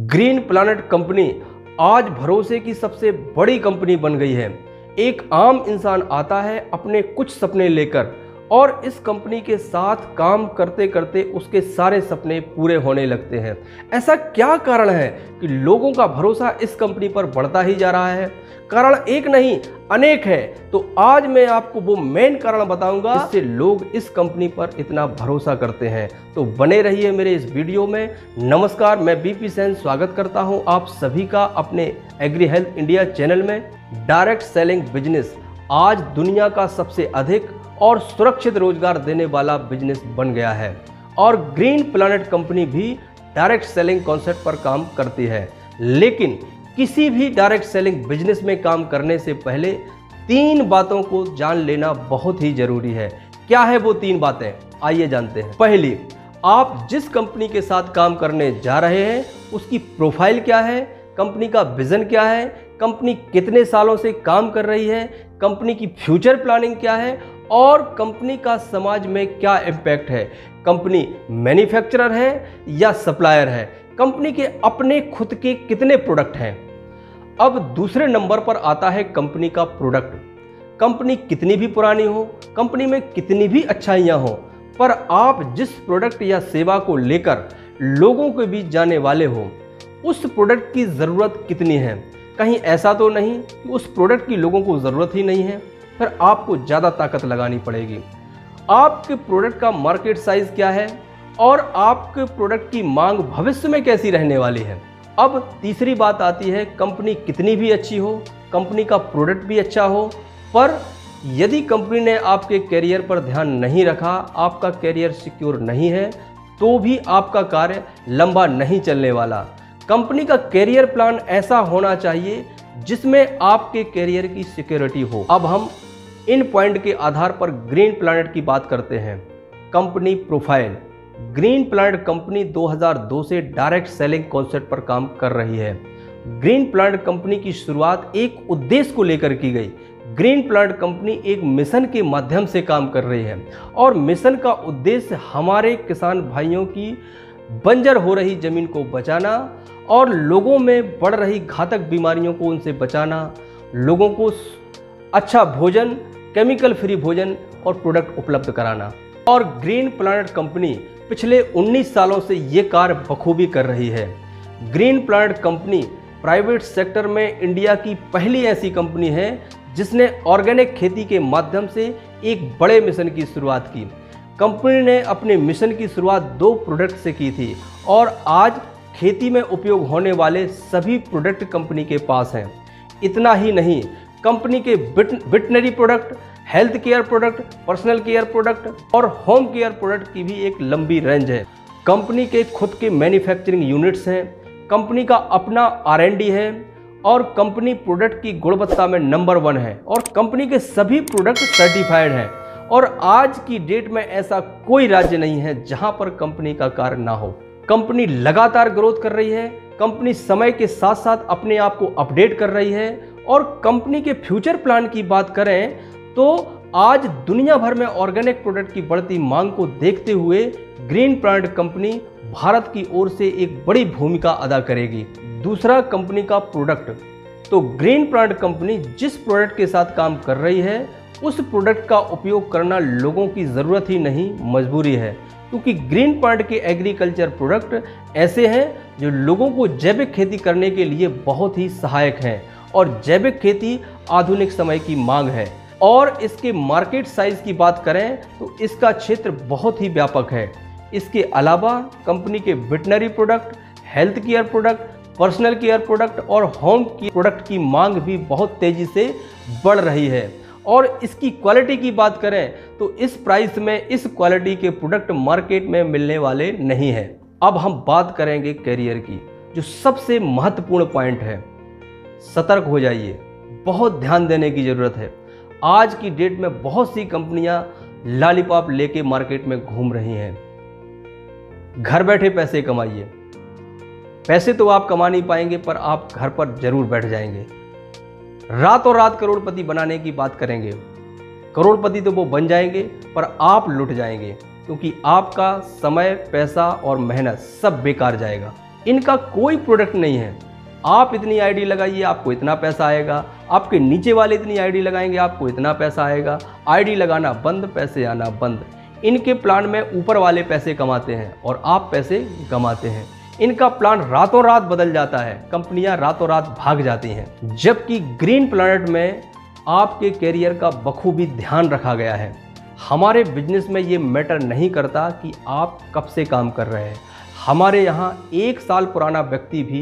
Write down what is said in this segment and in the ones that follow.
Green planet company आज भरोसे की सबसे बड़ी कंपनी बन गई है। एक आम इंसान आता है अपने कुछ सपने लेकर और इस कंपनी के साथ काम करते करते उसके सारे सपने पूरे होने लगते हैं। ऐसा क्या कारण है कि लोगों का भरोसा इस कंपनी पर बढ़ता ही जा रहा है? कारण एक नहीं अनेक है। तो आज मैं आपको वो मेन कारण बताऊंगा जिससे लोग इस कंपनी पर इतना भरोसा करते हैं। तो बने रहिए मेरे इस वीडियो में। नमस्कार, मैं बीपी सेन स्वागत करता हूं आप सभी का अपने एग्री हेल्थ इंडिया चैनल में। डायरेक्ट सेलिंग बिजनेस आज दुनिया का सबसे अधिक और सुरक्षित रोजगार देने वाला बिजनेस बन गया है और ग्रीन प्लैनेट कंपनी भी डायरेक्ट सेलिंग कॉन्सेप्ट पर काम करती है। लेकिन किसी भी डायरेक्ट सेलिंग बिजनेस में काम करने से पहले 3 बातों को जान लेना बहुत ही जरूरी है। क्या है वो 3 बातें, आइए जानते हैं। पहली, आप जिस कंपनी के साथ काम करने जा रहे हैं उसकी प्रोफाइल क्या है, कंपनी का विजन क्या है, कंपनी कितने सालों से काम कर रही है, कंपनी की फ्यूचर प्लानिंग क्या है और कंपनी का समाज में क्या इम्पैक्ट है। कंपनी मैन्युफैक्चरर है या सप्लायर है, कंपनी के अपने खुद के कितने प्रोडक्ट हैं। अब दूसरे नंबर पर आता है कंपनी का प्रोडक्ट। कंपनी कितनी भी पुरानी हो, कंपनी में कितनी भी अच्छाइयाँ हो, पर आप जिस प्रोडक्ट या सेवा को लेकर लोगों के बीच जाने वाले हो उस प्रोडक्ट की ज़रूरत कितनी है। कहीं ऐसा तो नहीं कि उस प्रोडक्ट की लोगों को ज़रूरत ही नहीं है, फिर आपको ज़्यादा ताकत लगानी पड़ेगी। आपके प्रोडक्ट का मार्केट साइज क्या है और आपके प्रोडक्ट की मांग भविष्य में कैसी रहने वाली है। अब तीसरी बात आती है, कंपनी कितनी भी अच्छी हो, कंपनी का प्रोडक्ट भी अच्छा हो, पर यदि कंपनी ने आपके कैरियर पर ध्यान नहीं रखा, आपका कैरियर सिक्योर नहीं है, तो भी आपका कार्य लंबा नहीं चलने वाला। कंपनी का कैरियर प्लान ऐसा होना चाहिए जिसमें आपके कैरियर की सिक्योरिटी हो। अब हम इन पॉइंट के आधार पर ग्रीन प्लैनेट की बात करते हैं। Company profile. Green planet company 2002 से डायरेक्ट सेलिंग कॉन्सेप्ट पर काम कर रही है। ग्रीन प्लैनेट कंपनी की शुरुआत एक उद्देश्य को लेकर की गई। ग्रीन प्लैनेट कंपनी एक मिशन के माध्यम से काम कर रही है और मिशन का उद्देश्य हमारे किसान भाइयों की बंजर हो रही जमीन को बचाना और लोगों में बढ़ रही घातक बीमारियों को उनसे बचाना, लोगों को अच्छा भोजन, केमिकल फ्री भोजन और प्रोडक्ट उपलब्ध कराना। और ग्रीन प्लैनेट कंपनी पिछले 19 सालों से ये कार्य बखूबी कर रही है। Green planet company private sector में इंडिया की पहली ऐसी कंपनी है जिसने ऑर्गेनिक खेती के माध्यम से एक बड़े मिशन की शुरुआत की। कंपनी ने अपने मिशन की शुरुआत 2 प्रोडक्ट से की थी और आज खेती में उपयोग होने वाले सभी प्रोडक्ट कंपनी के पास हैं। इतना ही नहीं, कंपनी के veterinary product, health care product, personal care product और होम केयर प्रोडक्ट की भी एक लंबी रेंज है। कंपनी के खुद के मैन्युफैक्चरिंग यूनिट्स हैं, कंपनी का अपना R&D है और कंपनी प्रोडक्ट की गुणवत्ता में नंबर 1 है और कंपनी के सभी प्रोडक्ट सर्टिफाइड हैं। और आज की डेट में ऐसा कोई राज्य नहीं है जहां पर कंपनी का कार्य ना हो। कंपनी लगातार ग्रोथ कर रही है, कंपनी समय के साथ साथ अपने आप को अपडेट कर रही है और कंपनी के फ्यूचर प्लान की बात करें तो आज दुनिया भर में ऑर्गेनिक प्रोडक्ट की बढ़ती मांग को देखते हुए ग्रीन प्लैनेट कंपनी भारत की ओर से एक बड़ी भूमिका अदा करेगी। दूसरा, कंपनी का प्रोडक्ट। तो ग्रीन प्लैनेट कंपनी जिस प्रोडक्ट के साथ काम कर रही है उस प्रोडक्ट का उपयोग करना लोगों की ज़रूरत ही नहीं, मजबूरी है, क्योंकि ग्रीन प्लैनेट के एग्रीकल्चर प्रोडक्ट ऐसे हैं जो लोगों को जैविक खेती करने के लिए बहुत ही सहायक हैं और जैविक खेती आधुनिक समय की मांग है। और इसके मार्केट साइज की बात करें तो इसका क्षेत्र बहुत ही व्यापक है। इसके अलावा कंपनी के veterinary product, health care product, personal care product और होम केयर प्रोडक्ट की मांग भी बहुत तेजी से बढ़ रही है। और इसकी क्वालिटी की बात करें तो इस प्राइस में इस क्वालिटी के प्रोडक्ट मार्केट में मिलने वाले नहीं हैं। अब हम बात करेंगे कैरियर की, जो सबसे महत्वपूर्ण पॉइंट है। सतर्क हो जाइए, बहुत ध्यान देने की ज़रूरत है। आज की डेट में बहुत सी कंपनियां लॉलीपॉप लेके मार्केट में घूम रही हैं। घर बैठे पैसे कमाइए। पैसे तो आप कमा नहीं पाएंगे पर आप घर पर जरूर बैठ जाएंगे। रातों रात करोड़पति बनाने की बात करेंगे, करोड़पति तो वो बन जाएंगे पर आप लुट जाएंगे, क्योंकि आपका समय, पैसा और मेहनत सब बेकार जाएगा। इनका कोई प्रोडक्ट नहीं है। आप इतनी आईडी लगाइए आपको इतना पैसा आएगा, आपके नीचे वाले इतनी आईडी लगाएंगे आपको इतना पैसा आएगा। आईडी लगाना बंद, पैसे आना बंद। इनके प्लान में ऊपर वाले पैसे कमाते हैं और आप पैसे कमाते हैं। इनका प्लान रातों रात बदल जाता है, कंपनियां रातों रात भाग जाती हैं। जबकि ग्रीन प्लैनेट में आपके कैरियर का बखूबी ध्यान रखा गया है। हमारे बिजनेस में ये मैटर नहीं करता कि आप कब से काम कर रहे हैं। हमारे यहाँ 1 साल पुराना व्यक्ति भी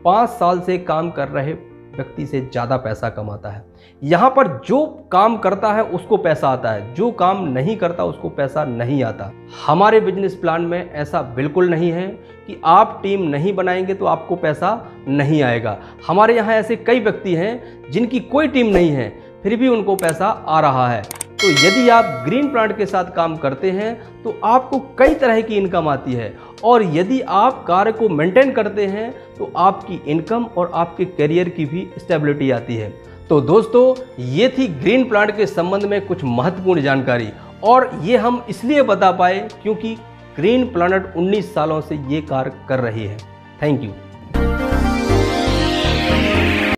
5 साल से काम कर रहे व्यक्ति से ज़्यादा पैसा कमाता है। यहाँ पर जो काम करता है उसको पैसा आता है, जो काम नहीं करता उसको पैसा नहीं आता। हमारे बिजनेस प्लान में ऐसा बिल्कुल नहीं है कि आप टीम नहीं बनाएंगे तो आपको पैसा नहीं आएगा। हमारे यहाँ ऐसे कई व्यक्ति हैं जिनकी कोई टीम नहीं है फिर भी उनको पैसा आ रहा है। तो यदि आप ग्रीन प्लांट के साथ काम करते हैं तो आपको कई तरह की इनकम आती है, और यदि आप कार्य को मेंटेन करते हैं तो आपकी इनकम और आपके करियर की भी स्टेबिलिटी आती है। तो दोस्तों, ये थी ग्रीन प्लांट के संबंध में कुछ महत्वपूर्ण जानकारी, और ये हम इसलिए बता पाए क्योंकि ग्रीन प्लैनेट 19 सालों से ये कार्य कर रही है। Thank you.